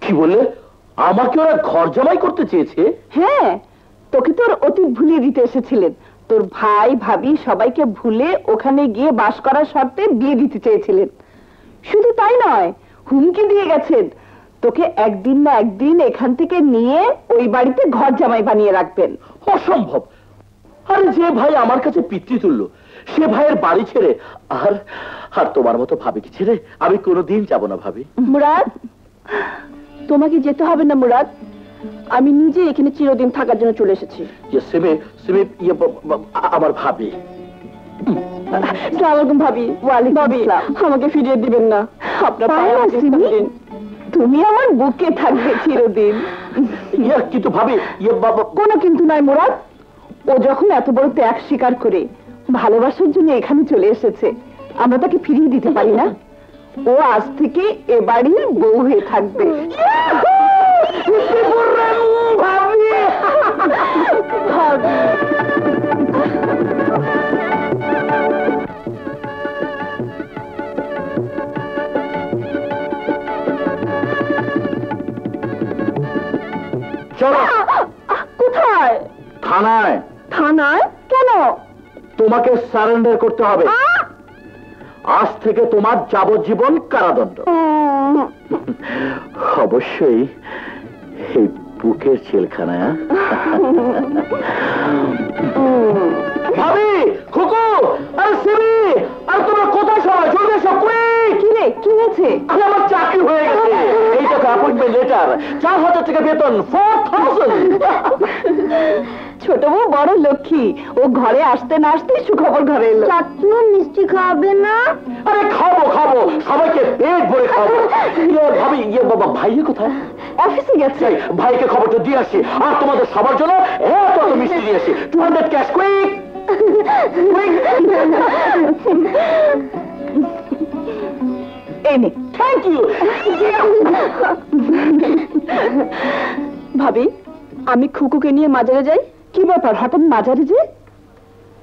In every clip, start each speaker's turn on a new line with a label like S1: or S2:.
S1: কি বলে? আমাকে ওরা ঘর জামাই করতে চেয়েছে?
S2: হ্যাঁ, তোকে তোর অতীত ভুলিয়ে দিতে এসেছিলেন। তোর ভাই ভাবি সবাইকে ভুলে ওখানে গিয়ে বাস করার শর্তে বিয়ে দিতে চেয়েছিলেন। শুধু তাই নয়, হুমকি দিয়ে গেছেন তোকে একদিন না একদিন এখান থেকে নিয়ে ওই বাড়িতে ঘর জামাই বানিয়ে রাখবেন।
S1: অসম্ভব। আরে যে ভাই আমার কাছে পিতৃতুল্য, সে ভাইয়ের বাড়ি ছেড়ে আর আর তোমার মতো ভাবিকে ছেড়ে আমি কোনোদিন যাব না ভাবি।
S2: মুরাদ, তোমাকে যেতে হবে না মুরাদ, আমি নিজে এখানে চিরদিন থাকার জন্য চলে এসেছি।
S1: আমার ভাবি।
S2: সালামালাইকুম ভাবি। ওয়ালাইকুম আসসালাম। আমাকে ফিরিয়ে দিবেন না, আপনার তুমি আমার বুকে থাকবে চিরদিন।
S1: কিন্তু ভাবি,
S2: কোনো কিন্তু নাই মুরাদ। ও যখন এত বড় ত্যাগ স্বীকার করে ভালোবাসার জন্য এখানে চলে এসেছে, আমরা তাকে ফিরিয়ে দিতে পারি না। ও আজ থেকে এ বাড়ির বউ হয়ে থাকবে।
S1: চলো।
S2: কোথায়?
S1: থানায়।
S2: থানায়? কেন?
S1: তোমাকে সারেন্ডার করতে হবে। আজ থেকে তোমার যাবজ্জীবন কারাদণ্ড। অবশ্যই এই বুকের জেলখানায়। ভাবি, খুকু, আর সিমি, আর তোমরা কোথায় সবাই? জলদি এসো, কুইক!
S2: কি রে, কি হয়েছে?
S1: আমার চাকরি হয়ে গেছে। এই টাকা অ্যাপয়েন্টমেন্ট লেটার, 4000 টাকা বেতন, 4000।
S2: ছোট বউ বড় লক্ষ্মী, ও ঘরে আসতে না আসতেই সুখবর ঘরে এলো। চাটনু মিষ্টি খাবে না?
S1: আরে খাবো খাবো, সবাইকে পেট ভরে খাবো। ভাবি, বাবা ভাইয়া কোথায়?
S2: অফিসে গেছে।
S1: ভাইকে খবরটা দিয়ে আসি, আর তোমাদের সবার জন্য এত মিষ্টি দিয়ে আসি। 200 ক্যাশ, কুইক কুইক।
S2: এই নে।
S1: থ্যাংক ইউ
S2: ভাবি, আমি খুকুকে নিয়ে মাজারে যাই। কি ব্যাপার, হঠাৎ মাজারে যে?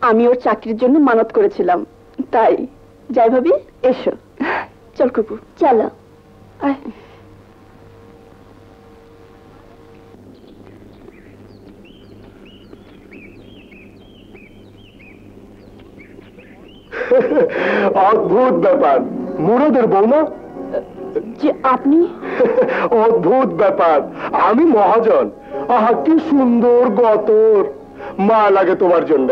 S2: আমি ওর চাকরির জন্য মানত করেছিলাম, তাই যাই ভাবি। এসো, চল খুকু, চলো।
S1: অদ্ভুত ব্যাপার, মুরাদের বউ না?
S2: যে আপনি?
S1: অদ্ভুত ব্যাপার, আমি মহাজন। আহা, কি সুন্দর গতর, মা লাগে তোমার জন্য।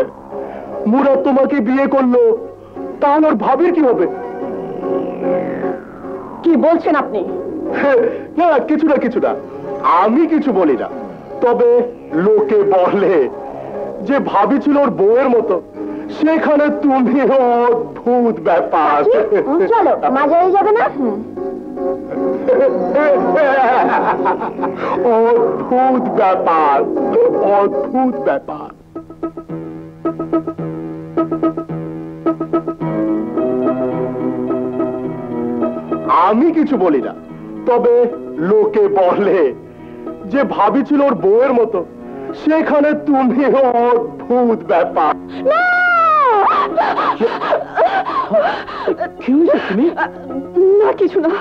S1: মুরাদ তোমাকে বিয়ে করলো, তাহলে ওর ভাবির কি হবে?
S2: কি বলছেন আপনি?
S1: না, কিছু না কিছু না, আমি কিছু বলি না। তবে লোকে বলে যে ভাবি ছিল ওর বউয়ের মতো, সেখানে তুমি। অদ্ভুত ব্যাপার।
S2: চলো, মাজারে যাবে না?
S1: অদ্ভুত ব্যাপার, অদ্ভুত ব্যাপার। আমি কিছু বলি না, তবে লোকে বলে যে ভাবি ছিল ওর বউয়ের মতো, সেখানে তুমি। অদ্ভুত ব্যাপার। কি হয়েছে তুমি?
S2: না, কিছু না।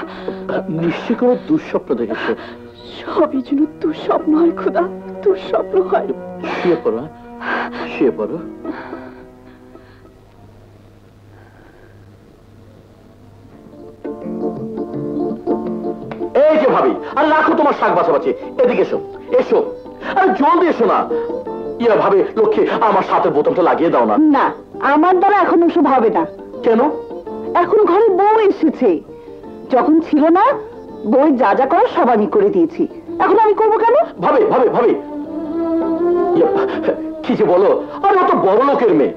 S1: নিশ্চয় কোনো দুঃস্বপ্ন দেখেছো।
S2: সবই যেন দুঃস্বপ্ন হয় খোদা, দুঃস্বপ্ন হয়।
S1: শুয়ে পড়ো, শুয়ে পড়ো। এই যে ভাবি, আর রাখো তোমার শাক বাছাবাছি, এদিকে এসো, এসো, আরে জলদি এসো না। ইয়া ভাবে, লক্ষ্মী আমার সাথে বোতামটা লাগিয়ে দাও না।
S2: না, আমার দ্বারা এখন ওসব হবে না।
S1: কেন?
S2: এখন ঘরে বউ এসেছে, যখন ছিল না বউ যা যা করার সব আমি করে দিয়েছি, এখন আমি করবো কেন?
S1: ভাবে ভাবে ভাবে, কি যে বলো, আরে ও তো বড় লোকের মেয়ে,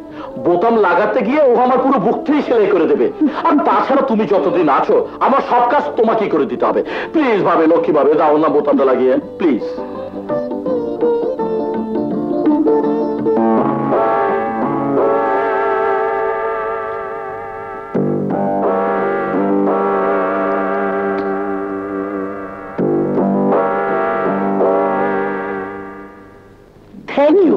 S1: বোতাম লাগাতে গিয়ে ও আমার পুরো বুকটাই সেলাই করে দেবে। আর তাছাড়া তুমি যতদিন আছো আমার সব কাজ তোমাকেই করে দিতে হবে। প্লিজ ভাবে, লক্ষ্মী ভাবে, দাও না বোতামটা লাগিয়ে, প্লিজ। Thank you.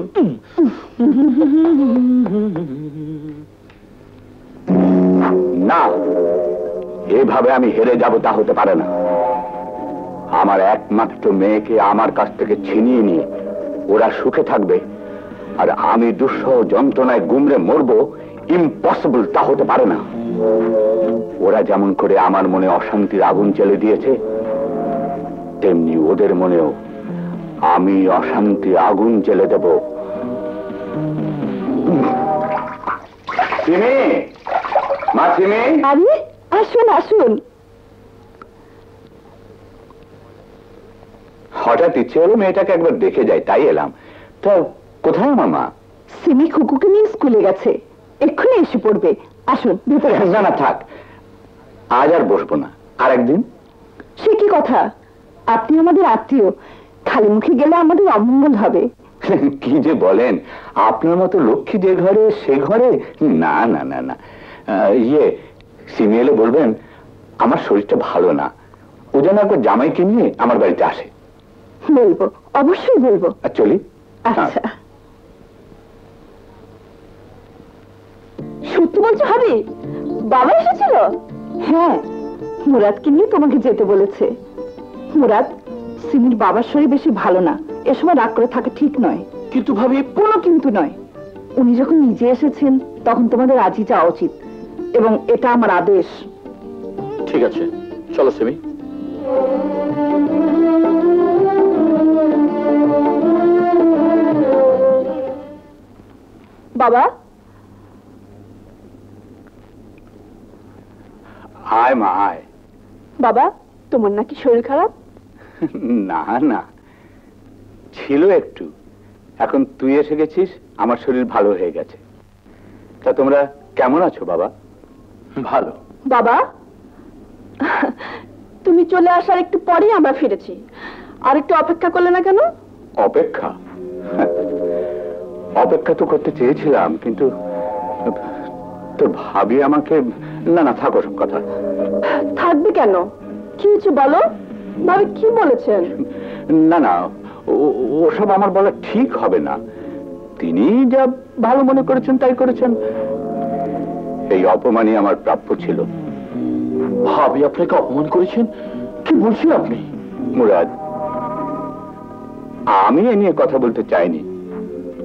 S1: না, এভাবে আমি হেরে যাব তা হতে পারে না।
S3: আমার একমাত্র মেয়েকে আমার কাছ থেকে ছিনিয়ে নিয়ে ওরা সুখে থাকবে আর আমি দুঃসহ যন্ত্রণায় গুমরে মরবো, ইম্পসিবল, তা হতে পারে না। ওরা যেমন করে আমার মনে অশান্তির আগুন জ্বেলে দিয়েছে, তেমনি ওদের মনেও আমি অশান্তি আগুন জ্বেলে দেব। সিমি, মা সিমি।
S2: আরে আসুন আসুন।
S3: হঠাৎ ইচ্ছে হলো মেয়েটাকে একবার দেখে যাই, তাই এলাম। তা কোথায় আমার মা?
S2: সিমি খুকুকে নিয়ে স্কুলে গেছে, এক্ষুনি এসে পড়বে। আসুন ভেতরে আসুন।
S3: না না থাক, আজ আর বসবো না, আর একদিন।
S2: সে কি কথা, আপনি আমাদের আত্মীয়, খালি মুখে গেলে আমাদের অমঙ্গল হবে।
S3: কি যে বলেন, আপনার মতো লক্ষ্মী যে ঘরে সে ঘরে, না না না না। ইয়ে, সিমি এলে বলবেন আমার শরীরটা ভালো না, ও যেন একবার জামাইকে নিয়ে আমার বাড়িতে আসে।
S2: বলবো, অবশ্যই বলবো।
S3: আর চলি।
S2: আচ্ছা, সত্যি বলছো হবে? বাবা এসেছিল? হ্যাঁ, মুরাদকে নিয়ে তোমাকে যেতে বলেছে। মুরাদ, সিমির বাবার শরীর বেশি ভালো না, এ সময় রাগ করে থাকা ঠিক নয়।
S1: কিন্তু ভাবি,
S2: কোনো কিন্তু নয়, উনি যখন নিজে এসেছেন তখন তোমাদের আজই যাওয়া উচিত, এবং এটা আমার আদেশ।
S1: ঠিক আছে, চলো সিমি।
S2: বাবা,
S3: আয় মা আয়।
S2: বাবা তোমার নাকি শরীর খারাপ?
S3: না না, ছিল একটু, এখন তুই এসে গেছিস, আমার শরীর ভালো হয়ে গেছে। তা তোমরা কেমন আছো বাবা?
S1: ভালো।
S2: বাবা, তুমি চলে আসার একটু পরেই আমরা ফিরেছি, আর একটু অপেক্ষা করলে না কেন?
S3: অপেক্ষা? অপেক্ষা তো করতে চেয়েছিলাম, কিন্তু তোর ভাবি আমাকে, না না থাকো সব কথা।
S2: থাকবে কেন, কি হয়েছে বলো? ভাবি কি বলেছেন?
S3: না না, ওসব আমার বলা ঠিক হবে না। তিনি যা ভালো মনে করেছেন তাই করেছেন। এই অপমানই আমার প্রাপ্য ছিল।
S1: ভাবি আপনাকে অপমান করেছেন? কি বলছেন আপনি?
S3: মুরাদ, আমি এ নিয়ে কথা বলতে চাইনি,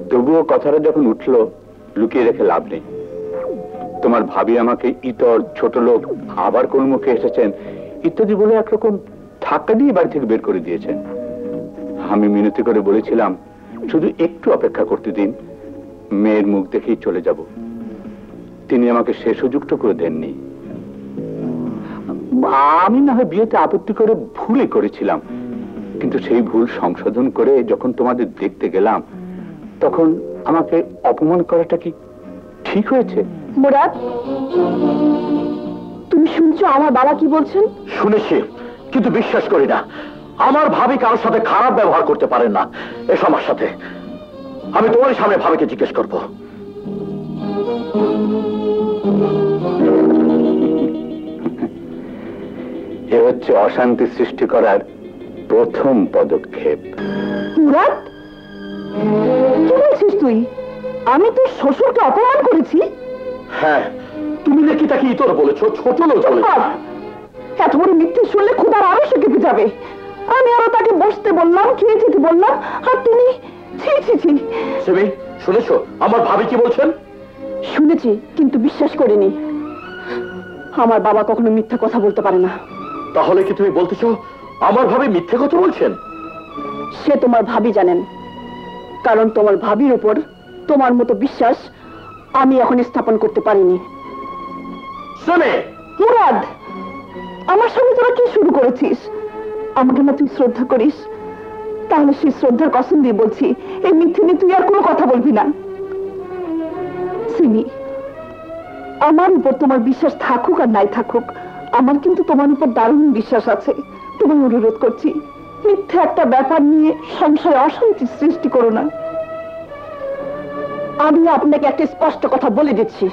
S3: তবুও কথাটা যখন উঠলো লুকিয়ে রেখে লাভ নেই। তোমার ভাবি আমাকে ইতর, ছোট লোক, আবার কোন মুখে এসেছেন ইত্যাদি বলে একরকম ধাক্কা দিয়ে বাড়ি থেকে বের করে দিয়েছেন। আমি মিনতি করে বলেছিলাম শুধু একটু অপেক্ষা করতে দিন, মেয়ের মুখ দেখেই চলে যাব। তিনি আমাকে সে সুযোগটা করে দেননি। আমি না হয় বিয়েতে আপত্তি করে ভুলই করেছিলাম, কিন্তু সেই ভুল সংশোধন করে যখন তোমাদের দেখতে গেলাম তখন আমাকে অপমান করাটা কি ঠিক হয়েছে?
S2: মুরাদ, তুমি শুনছো আমার বাবা কি বলছেন?
S1: শুনেছি, কিন্তু বিশ্বাস করি না। আমার ভাবি কারোর সাথে খারাপ ব্যবহার করতে পারেন না, এসো আমার সাথে। আমি তোমার সামনে ভাবিকে জিজ্ঞেস করবো।
S3: এ হচ্ছে অশান্তি সৃষ্টি করার প্রথম পদক্ষেপ।
S2: মুরাদ, কি বলছিস তুই? আমি তোর শ্বশুরকে অপমান করেছি?
S1: হ্যাঁ, তুমি নাকি তাকে ইতর বলেছো, ছোট লোক বলেছো।
S2: এত বড় মিথ্যে শুনলে ক্ষুধার আরো সে কেঁপে যাবে। আমি আরো তাকে বসতে বললাম, খেয়ে যেতে বললাম, আর তুমি ছি ছি ছি।
S1: সিমি, শুনেছো আমার ভাবি কি বলছেন?
S2: শুনেছি, কিন্তু বিশ্বাস করিনি। আমার বাবা কখনো মিথ্যা কথা বলতে পারে না।
S1: তাহলে কি তুমি বলতেছো আমার ভাবি মিথ্যে কথা বলছেন?
S2: সে তোমার ভাবি জানেন, কারণ তোমার ভাবির উপর তোমার মতো বিশ্বাস আমি এখন স্থাপন করতে পারিনি।
S1: সিমি!
S2: মুরাদ, আমার সঙ্গে তোরা কি শুরু করেছিস? আমাকে না তুই শ্রদ্ধা করিস? তাহলে সেই শ্রদ্ধার কসম দিয়ে বলছি, এই মিথ্যে নিয়ে তুই আর কোনো কথা বলবি না। সিমি, আমার উপর তোমার বিশ্বাস থাকুক আর নাই থাকুক, আমার কিন্তু তোমার উপর দারুণ বিশ্বাস আছে। তোমায় অনুরোধ করছি, মিথ্যে একটা ব্যাপার নিয়ে সংসারে অশান্তি সৃষ্টি করো না। আমি আপনাকে একটা স্পষ্ট কথা বলে দিচ্ছি,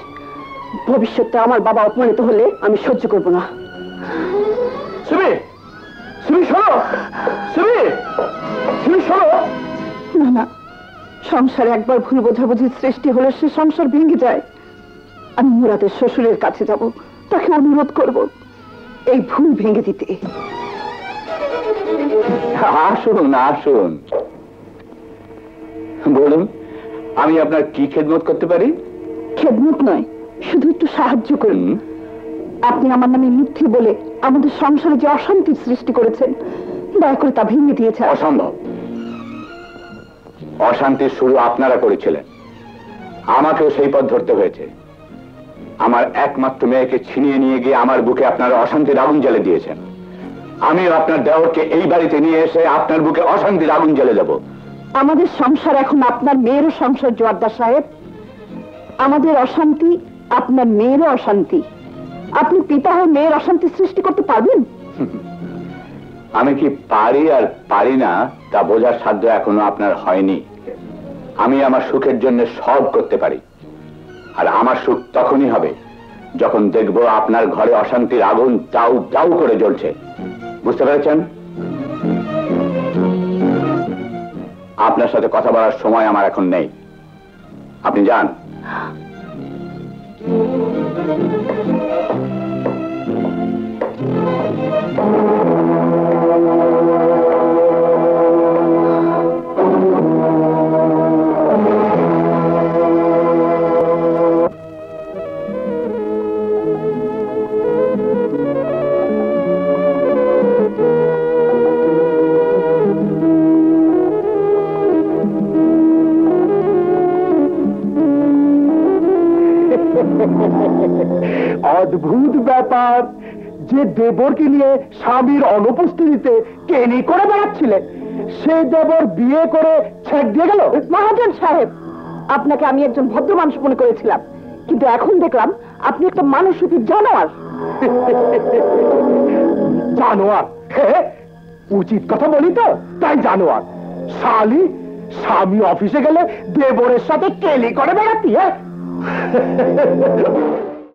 S2: ভবিষ্যতে আমার বাবা অপমানিত হলে আমি সহ্য করব না।
S1: সিমি! সিমি শোনো! সিমি! সিমি শোনো!
S2: না না, সংসারে একবার ভুল বোঝাবুঝির সৃষ্টি হলে সে সংসার ভেঙে যায়। আমি মুরাদের শ্বশুরের কাছে যাব, তাকে অনুরোধ করব এই ভুল ভেঙে দিতে।
S3: আসুন আসুন, বলুন আমি আপনার কি খেদমত করতে পারি?
S2: খেদমত নয়, শুধু একটু সাহায্য করুন।
S3: হুম,
S2: আপনি আমার নামে মিথ্যে বলে আমাদের সংসারে যে অশান্তির সৃষ্টি করেছেন, দয়া করে তা ভেঙে দিয়েছে।
S3: অসম্ভব। অশান্তির শুরু আপনারা করেছিলেন, আমাকেও সেই পথ ধরতে হয়েছে। আমার একমাত্র মেয়েকে ছিনিয়ে নিয়ে গিয়ে আমার বুকে আপনারা অশান্তির আগুন জ্বালে দিয়েছেন। আমিও আপনার দেওরকে এই বাড়িতে নিয়ে এসে আপনার বুকে অশান্তির আগুন জ্বালে দেব।
S2: আমাদের সংসার এখন আপনার মেয়েরও সংসার, জোয়ারদার সাহেব। আমাদের অশান্তি আপনার মেয়েরও অশান্তি। আপনি পিতা হয়ে মেয়ের অশান্তি সৃষ্টি করতে পারবেন?
S3: আমি কি পারি আর পারি না তা বোঝার সাধ্য এখনো আপনার হয়নি। আমি আমার সুখের জন্য সব করতে পারি, আর আমার সুখ তখনই হবে যখন দেখব আপনার ঘরে অশান্তির আগুন দাউ দাউ করে জ্বলছে। বুঝতে পেরেছেন? আপনার সাথে কথা বলার সময় আমার এখন নেই, আপনি যান।
S1: অদ্ভুত ব্যাপার যে দেবরকে নিয়ে স্বামীর অনুপস্থিতিতে কেনি করে বেড়াচ্ছিলেন, সে দেবর বিয়ে করে ছেড় দিয়ে গেল।
S2: মহাজন সাহেব, আপনাকে আমি একজন ভদ্র মানুষ মনে করেছিলাম, কিন্তু এখন দেখলাম আপনি একটা মানুষরূপী জানোয়ার।
S1: জানোয়ার? হ্যাঁ, উচিত কথা বলি তো, তাই জানোয়ার। শালি, স্বামী অফিসে গেলে দেবরের সাথে কেলি করে বেড়াতি? হ্যাঁ